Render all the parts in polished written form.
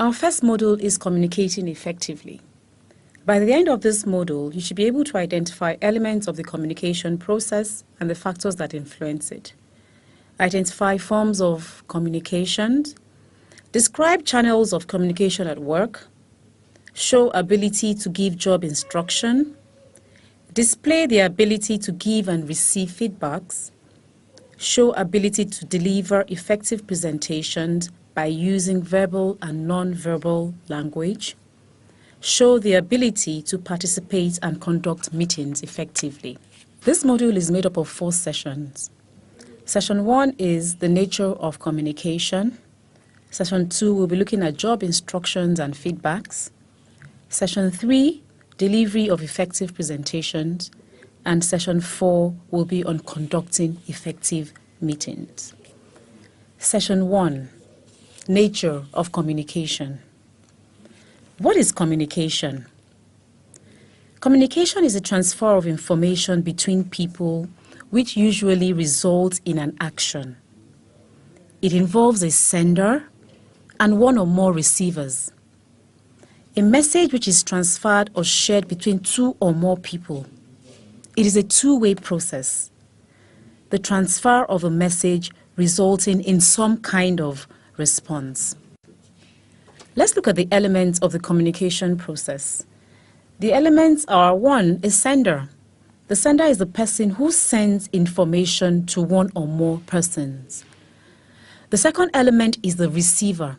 Our first module is communicating effectively. By the end of this module, you should be able to identify elements of the communication process and the factors that influence it. Identify forms of communication, describe channels of communication at work, show ability to give job instruction, display the ability to give and receive feedbacks, show ability to deliver effective presentations by using verbal and non-verbal language, show the ability to participate and conduct meetings effectively. This module is made up of 4 sessions. Session 1 is the nature of communication. Session 2 will be looking at job instructions and feedbacks. Session 3, delivery of effective presentations. And Session 4 will be on conducting effective meetings. Session 1, nature of communication. What is communication? Communication is a transfer of information between people which usually results in an action. It involves a sender and one or more receivers. A message which is transferred or shared between 2 or more people. It is a two-way process. The transfer of a message resulting in some kind of response. Let's look at the elements of the communication process. The elements are: 1, a sender. The sender is the person who sends information to one or more persons. The second element is the receiver.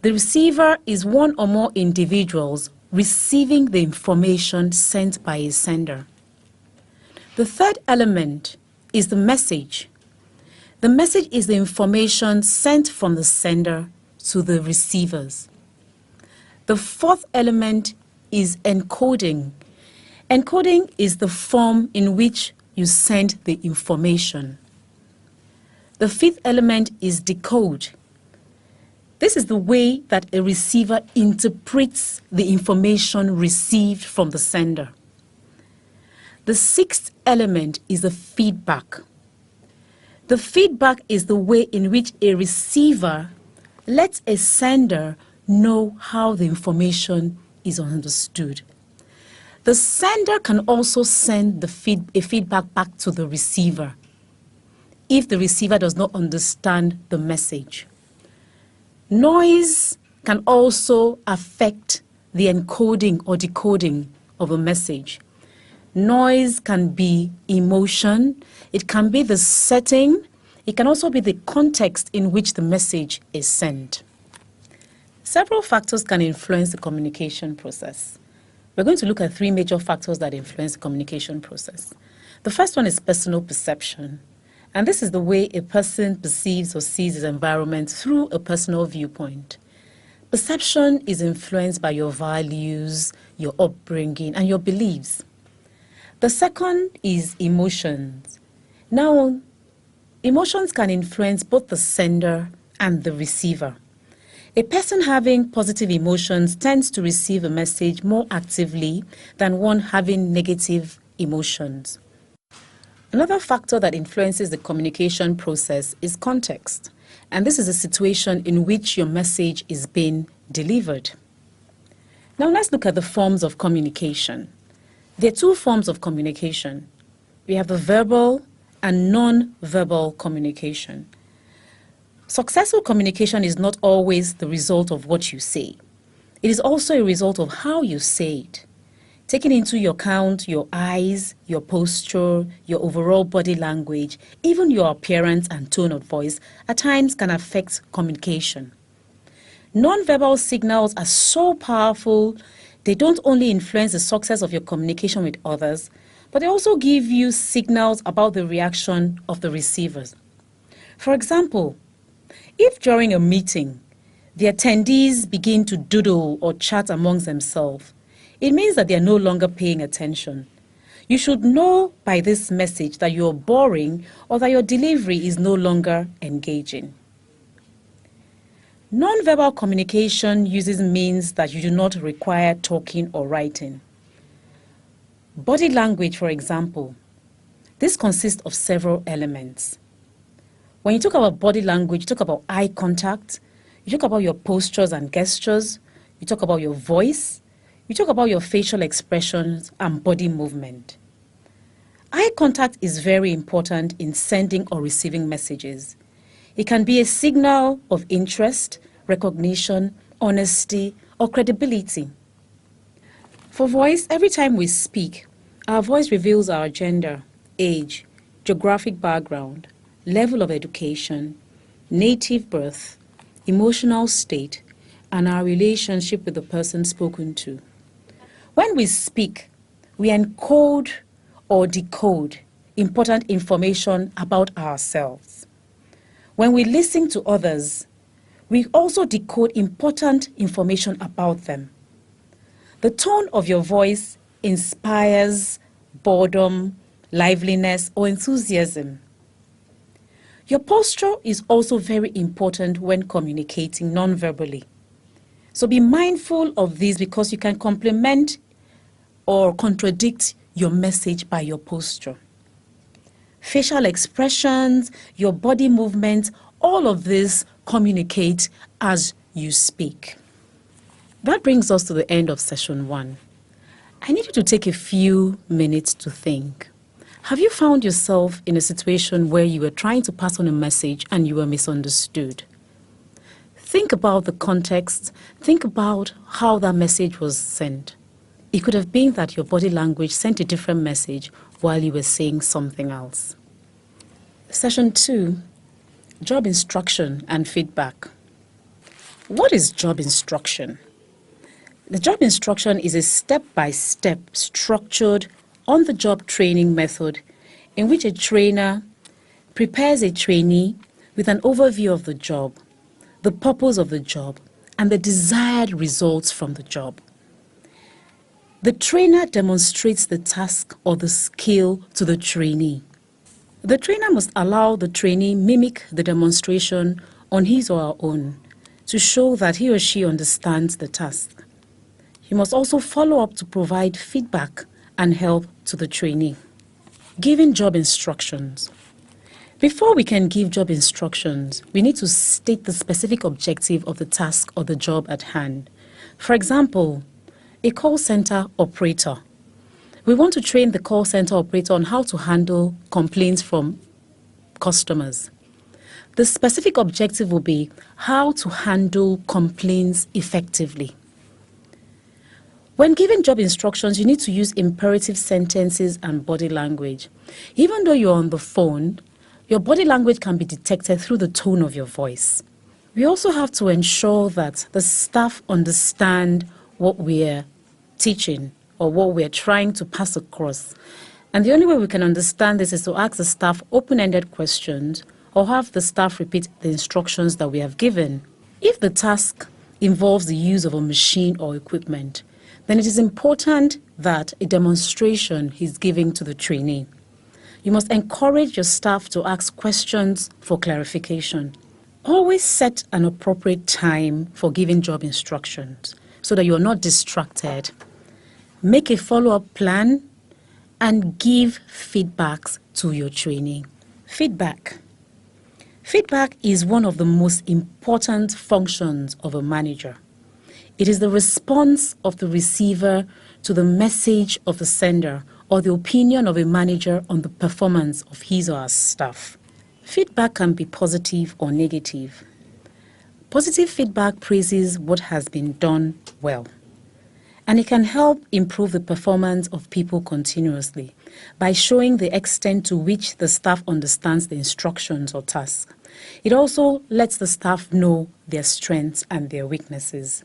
The receiver is one or more individuals receiving the information sent by a sender. The third element is the message. The message is the information sent from the sender to the receivers. The fourth element is encoding. Encoding is the form in which you send the information. The fifth element is decode. This is the way that a receiver interprets the information received from the sender. The sixth element is the feedback. The feedback is the way in which a receiver lets a sender know how the information is understood. The sender can also send a feedback back to the receiver if the receiver does not understand the message. Noise can also affect the encoding or decoding of a message. Noise can be emotion, it can be the setting, it can also be the context in which the message is sent. Several factors can influence the communication process. We're going to look at 3 major factors that influence the communication process. The first one is personal perception. And this is the way a person perceives or sees his environment through a personal viewpoint. Perception is influenced by your values, your upbringing, and your beliefs. The second is emotions. Now, emotions can influence both the sender and the receiver. A person having positive emotions tends to receive a message more actively than one having negative emotions. Another factor that influences the communication process is context, and this is a situation in which your message is being delivered. Now let's look at the forms of communication. There are 2 forms of communication. We have the verbal and non-verbal communication. Successful communication is not always the result of what you say. It is also a result of how you say it. Taking into account your eyes, your posture, your overall body language, even your appearance and tone of voice at times can affect communication. Non-verbal signals are so powerful. They don't only influence the success of your communication with others, but they also give you signals about the reaction of the receivers. For example, if during a meeting, the attendees begin to doodle or chat amongst themselves, it means that they are no longer paying attention. You should know by this message that you're boring or that your delivery is no longer engaging. Non-verbal communication uses means that you do not require talking or writing. Body language, for example. This consists of several elements. When you talk about body language, you talk about eye contact, You talk about your postures and gestures. You talk about your voice. You talk about your facial expressions and body movement. Eye contact is very important in sending or receiving messages. It can be a signal of interest, recognition, honesty, or credibility. For voice, every time we speak, our voice reveals our gender, age, geographic background, level of education, native birth, emotional state, and our relationship with the person spoken to. When we speak, we encode or decode important information about ourselves. When we listen to others, we also decode important information about them. The tone of your voice inspires boredom, liveliness, or enthusiasm. Your posture is also very important when communicating non-verbally. So be mindful of this because you can complement or contradict your message by your posture. Facial expressions, your body movements, all of this communicate as you speak. That brings us to the end of session 1. I need you to take a few minutes to think. Have you found yourself in a situation where you were trying to pass on a message and you were misunderstood? Think about the context. Think about how that message was sent. It could have been that your body language sent a different message while you were saying something else. Session 2, job instruction and feedback. What is job instruction? The job instruction is a step-by-step structured on-the-job training method in which a trainer prepares a trainee with an overview of the job, the purpose of the job, and the desired results from the job. The trainer demonstrates the task or the skill to the trainee. The trainer must allow the trainee mimic the demonstration on his or her own to show that he or she understands the task. He must also follow up to provide feedback and help to the trainee. Giving job instructions. Before we can give job instructions, we need to state the specific objective of the task or the job at hand. For example, a call center operator. We want to train the call center operator on how to handle complaints from customers. The specific objective will be how to handle complaints effectively. When giving job instructions, you need to use imperative sentences and body language. Even though you're on the phone, your body language can be detected through the tone of your voice. We also have to ensure that the staff understand what we're teaching or what we're trying to pass across. And the only way we can understand this is to ask the staff open-ended questions or have the staff repeat the instructions that we have given. If the task involves the use of a machine or equipment, then it is important that a demonstration is given to the trainee. You must encourage your staff to ask questions for clarification. Always set an appropriate time for giving job instructions so that you're not distracted. Make a follow-up plan and give feedbacks to your trainee. Feedback. Feedback is one of the most important functions of a manager. It is the response of the receiver to the message of the sender or the opinion of a manager on the performance of his or her staff. Feedback can be positive or negative. Positive feedback praises what has been done well, and it can help improve the performance of people continuously by showing the extent to which the staff understands the instructions or tasks. It also lets the staff know their strengths and their weaknesses.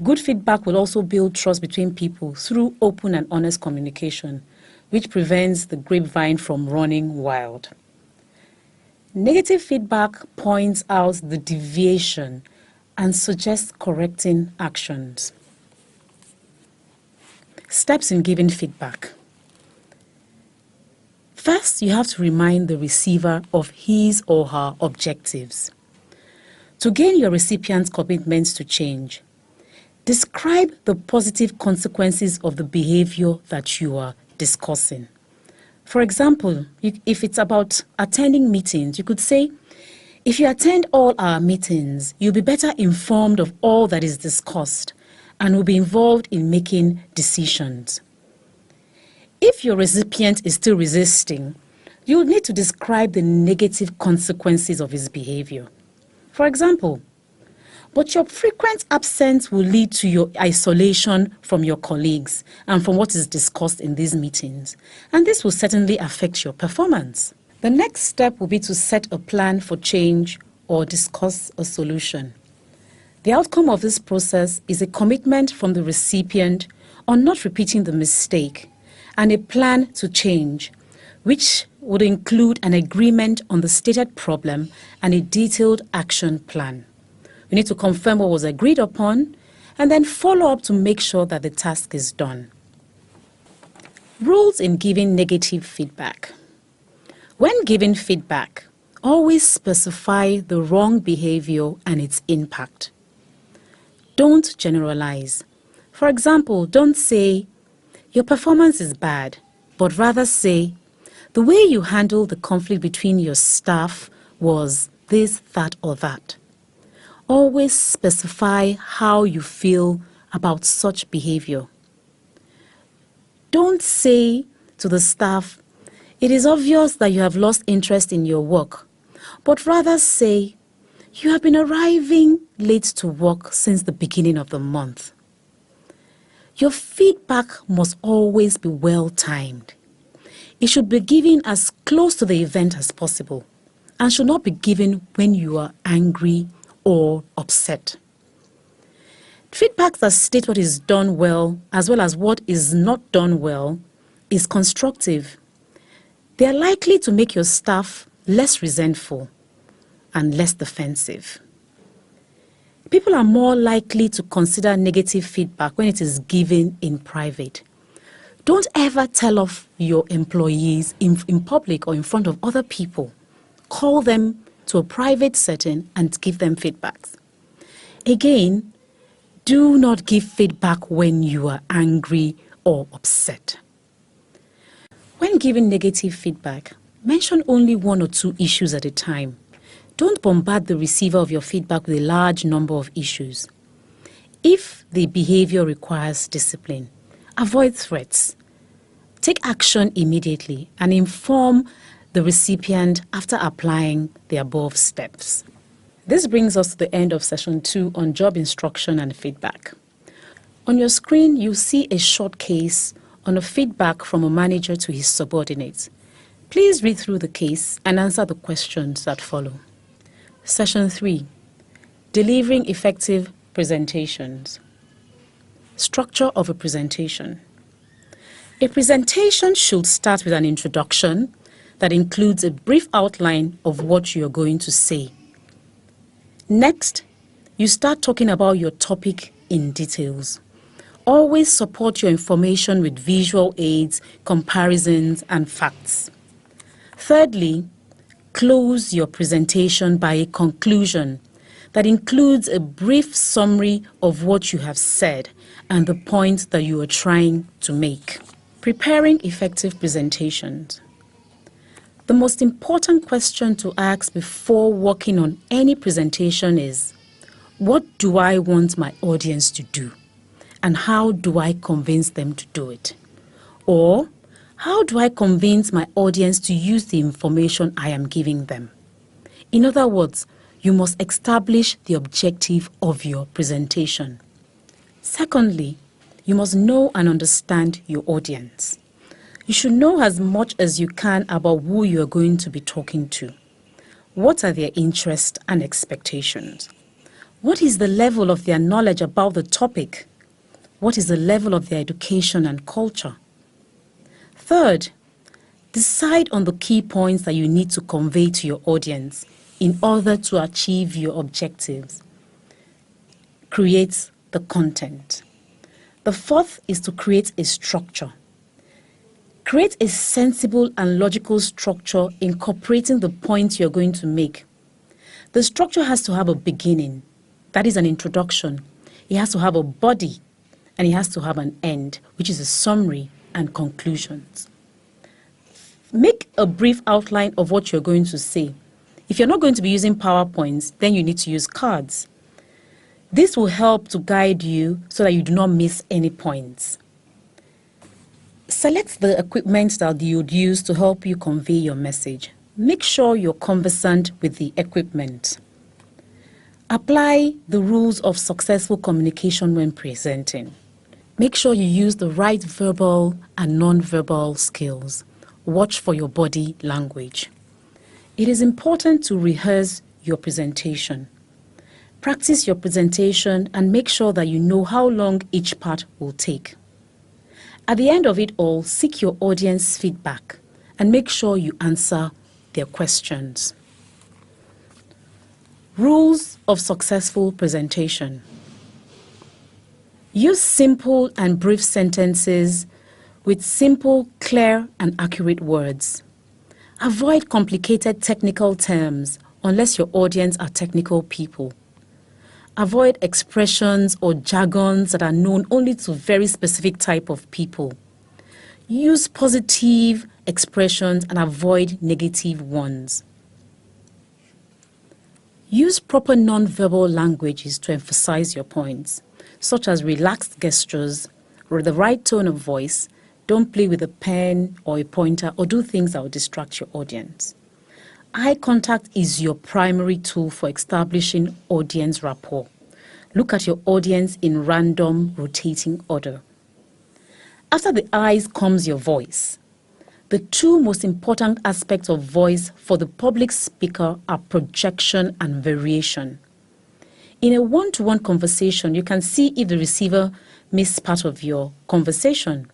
Good feedback will also build trust between people through open and honest communication, which prevents the grapevine from running wild. Negative feedback points out the deviation and suggests correcting actions. Steps in giving feedback. First, you have to remind the receiver of his or her objectives. To gain your recipient's commitments to change, describe the positive consequences of the behavior that you are discussing. For example, if it's about attending meetings, you could say, If you attend all our meetings, you'll be better informed of all that is discussed and will be involved in making decisions. If your recipient is still resisting, you'll need to describe the negative consequences of his behavior. For example, but your frequent absence will lead to your isolation from your colleagues and from what is discussed in these meetings, and this will certainly affect your performance. The next step will be to set a plan for change or discuss a solution. The outcome of this process is a commitment from the recipient on not repeating the mistake and a plan to change, which would include an agreement on the stated problem and a detailed action plan. We need to confirm what was agreed upon and then follow up to make sure that the task is done. Rules in giving negative feedback. When giving feedback, always specify the wrong behavior and its impact. Don't generalize. For example, don't say, "Your performance is bad," but rather say, "The way you handled the conflict between your staff was this, that, or that." Always specify how you feel about such behavior. Don't say to the staff, "It is obvious that you have lost interest in your work," but rather say, "You have been arriving late to work since the beginning of the month." Your feedback must always be well-timed. It should be given as close to the event as possible and should not be given when you are angry or upset. Feedback that states what is done well as what is not done well is constructive. They are likely to make your staff less resentful and less defensive. People are more likely to consider negative feedback when it is given in private. Don't ever tell off your employees in public or in front of other people. Call them to a private setting and give them feedbacks. Again, do not give feedback when you are angry or upset. When giving negative feedback, mention only one or two issues at a time. Don't bombard the receiver of your feedback with a large number of issues. If the behavior requires discipline, avoid threats. Take action immediately and inform the recipient after applying the above steps. This brings us to the end of session 2 on job instruction and feedback. On your screen, you see a short case on a feedback from a manager to his subordinates. Please read through the case and answer the questions that follow. Session 3, delivering effective presentations. Structure of a presentation. A presentation should start with an introduction that includes a brief outline of what you are going to say. Next, you start talking about your topic in details. Always support your information with visual aids, comparisons, and facts. Thirdly, close your presentation by a conclusion that includes a brief summary of what you have said and the point that you are trying to make. Preparing effective presentations. The most important question to ask before working on any presentation is, what do I want my audience to do? And how do I convince them to do it? Or, how do I convince my audience to use the information I am giving them? In other words, you must establish the objective of your presentation. Secondly, you must know and understand your audience. You should know as much as you can about who you are going to be talking to. What are their interests and expectations? What is the level of their knowledge about the topic? What is the level of their education and culture? Third, decide on the key points that you need to convey to your audience in order to achieve your objectives. Create the content. The fourth is to create a structure. Create a sensible and logical structure incorporating the points you're going to make. The structure has to have a beginning, that is an introduction. It has to have a body, and it has to have an end, which is a summary and conclusions. Make a brief outline of what you're going to say. If you're not going to be using PowerPoints, then you need to use cards. This will help to guide you so that you do not miss any points. Select the equipment that you would use to help you convey your message. Make sure you're conversant with the equipment. Apply the rules of successful communication when presenting. Make sure you use the right verbal and non-verbal skills. Watch for your body language. It is important to rehearse your presentation. Practice your presentation and make sure that you know how long each part will take. At the end of it all, seek your audience feedback and make sure you answer their questions. Rules of successful presentation. Use simple and brief sentences with simple, clear, and accurate words. Avoid complicated technical terms unless your audience are technical people. Avoid expressions or jargons that are known only to very specific type of people. Use positive expressions and avoid negative ones. Use proper non-verbal languages to emphasize your points, such as relaxed gestures or the right tone of voice. Don't play with a pen or a pointer or do things that will distract your audience. Eye contact is your primary tool for establishing audience rapport. Look at your audience in random rotating order. After the eyes comes your voice. The two most important aspects of voice for the public speaker are projection and variation. In a one-to-one conversation, you can see if the receiver missed part of your conversation.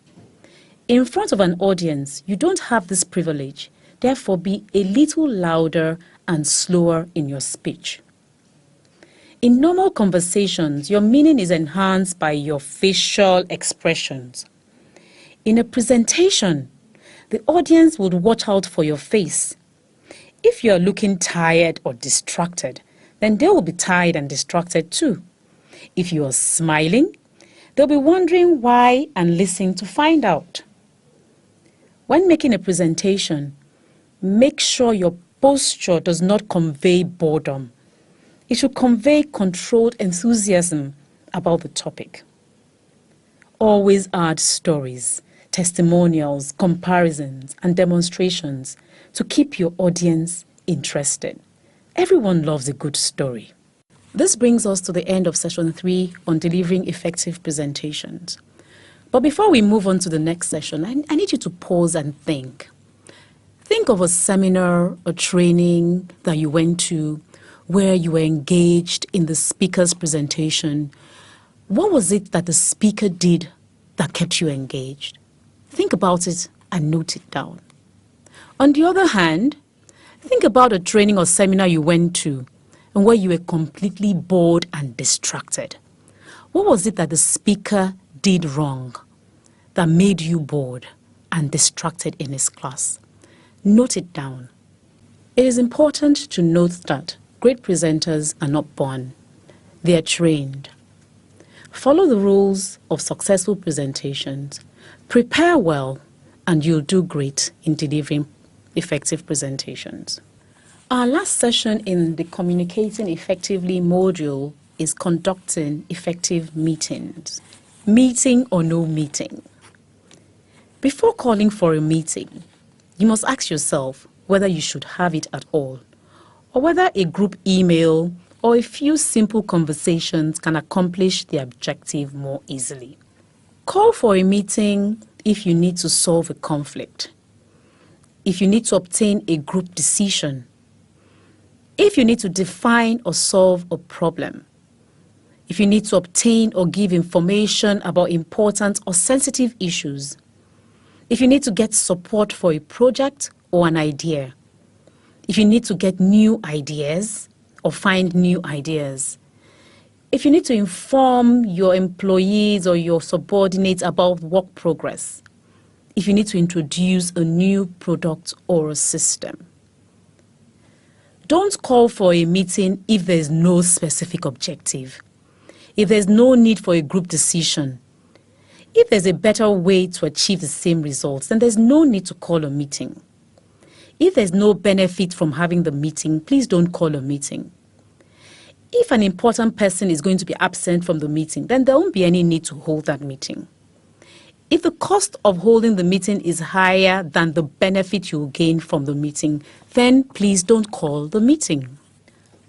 In front of an audience, you don't have this privilege. Therefore, be a little louder and slower in your speech. In normal conversations, your meaning is enhanced by your facial expressions. In a presentation, the audience would watch out for your face. If you are looking tired or distracted, then they will be tired and distracted too. If you are smiling, they'll be wondering why and listen to find out. When making a presentation, make sure your posture does not convey boredom. It should convey controlled enthusiasm about the topic. Always add stories, testimonials, comparisons, and demonstrations to keep your audience interested. Everyone loves a good story. This brings us to the end of session 3 on delivering effective presentations. But before we move on to the next session, I need you to pause and think. Think of a seminar or training that you went to where you were engaged in the speaker's presentation. What was it that the speaker did that kept you engaged? Think about it and note it down. On the other hand, think about a training or seminar you went to and where you were completely bored and distracted. What was it that the speaker did wrong that made you bored and distracted in his class? Note it down. It is important to note that great presenters are not born. They are trained. Follow the rules of successful presentations. Prepare well, and you'll do great in delivering effective presentations. Our last session in the Communicating Effectively module is conducting effective meetings. Meeting or no meeting. Before calling for a meeting, you must ask yourself whether you should have it at all, or whether a group email or a few simple conversations can accomplish the objective more easily. Call for a meeting if you need to solve a conflict, if you need to obtain a group decision, if you need to define or solve a problem, if you need to obtain or give information about important or sensitive issues, if you need to get support for a project or an idea, if you need to get new ideas or find new ideas, if you need to inform your employees or your subordinates about work progress, if you need to introduce a new product or a system. Don't call for a meeting if there is no specific objective, if there's no need for a group decision. If there's a better way to achieve the same results, then there's no need to call a meeting. If there's no benefit from having the meeting, please don't call a meeting. If an important person is going to be absent from the meeting, then there won't be any need to hold that meeting. If the cost of holding the meeting is higher than the benefit you'll gain from the meeting, then please don't call the meeting.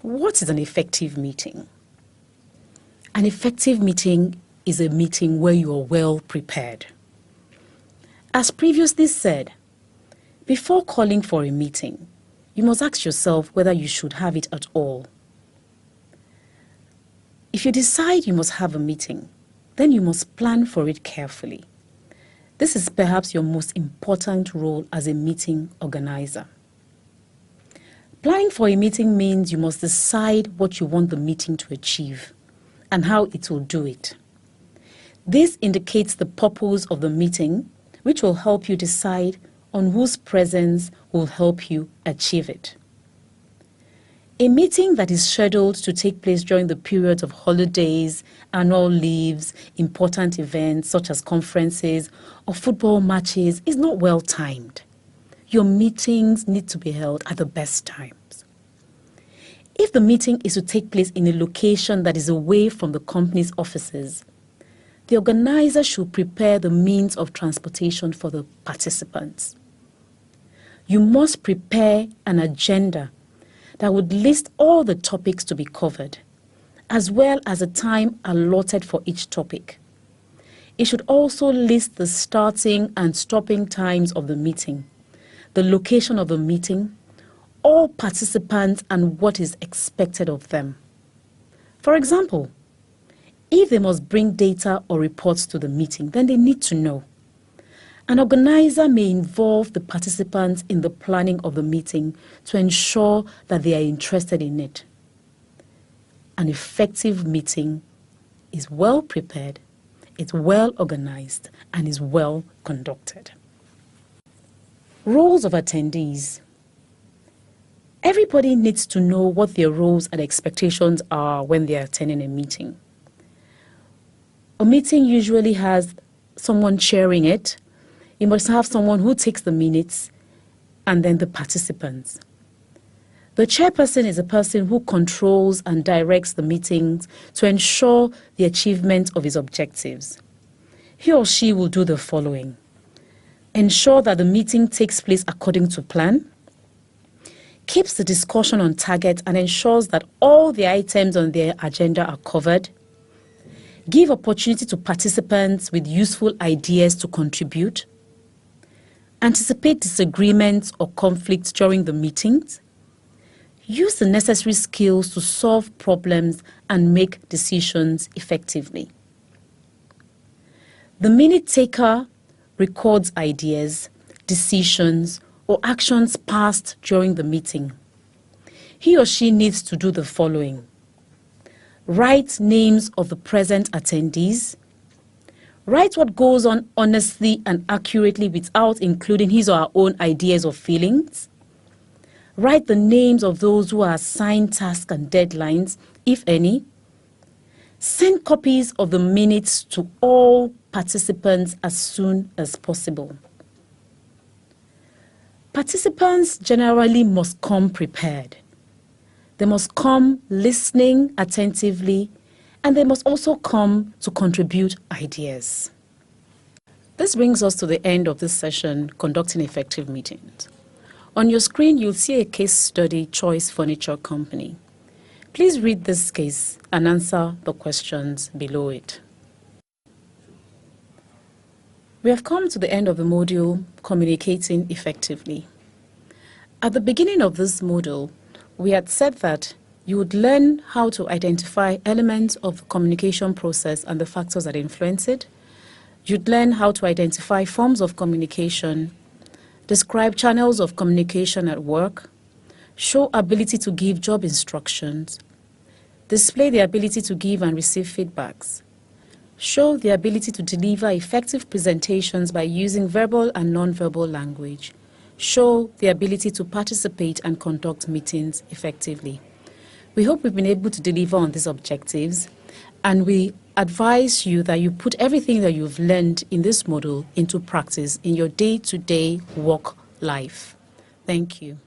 What is an effective meeting? An effective meeting is a meeting where you are well prepared. As previously said, before calling for a meeting, you must ask yourself whether you should have it at all. If you decide you must have a meeting, then you must plan for it carefully. This is perhaps your most important role as a meeting organizer. Planning for a meeting means you must decide what you want the meeting to achieve and how it will do it. This indicates the purpose of the meeting, which will help you decide on whose presence will help you achieve it. A meeting that is scheduled to take place during the periods of holidays, annual leaves, important events such as conferences or football matches is not well timed. Your meetings need to be held at the best times. If the meeting is to take place in a location that is away from the company's offices, the organizer should prepare the means of transportation for the participants. You must prepare an agenda that would list all the topics to be covered, as well as a time allotted for each topic. It should also list the starting and stopping times of the meeting, the location of the meeting, all participants and what is expected of them. For example, if they must bring data or reports to the meeting, then they need to know. An organizer may involve the participants in the planning of the meeting to ensure that they are interested in it. An effective meeting is well prepared, it's well organized, and is well conducted. Roles of attendees. Everybody needs to know what their roles and expectations are when they are attending a meeting. A meeting usually has someone chairing it. You must have someone who takes the minutes, and then the participants. The chairperson is a person who controls and directs the meetings to ensure the achievement of his objectives. He or she will do the following: ensure that the meeting takes place according to plan, keeps the discussion on target and ensures that all the items on their agenda are covered, give opportunity to participants with useful ideas to contribute, anticipate disagreements or conflicts during the meetings, use the necessary skills to solve problems and make decisions effectively. The minute taker records ideas, decisions, or actions passed during the meeting. He or she needs to do the following: write names of the present attendees, write what goes on honestly and accurately without including his or her own ideas or feelings, write the names of those who are assigned tasks and deadlines, if any, send copies of the minutes to all participants as soon as possible. Participants generally must come prepared. They must come listening attentively, and they must also come to contribute ideas. This brings us to the end of this session, Conducting Effective Meetings. On your screen, you'll see a case study, Choice Furniture Company. Please read this case and answer the questions below it. We have come to the end of the module, Communicating Effectively. At the beginning of this module, we had said that you would learn how to identify elements of the communication process and the factors that influence it. You'd learn how to identify forms of communication, describe channels of communication at work, show ability to give job instructions, display the ability to give and receive feedbacks, show the ability to deliver effective presentations by using verbal and non-verbal language, show the ability to participate and conduct meetings effectively. We hope we've been able to deliver on these objectives, and we advise you that you put everything that you've learned in this module into practice in your day-to-day work life. Thank you.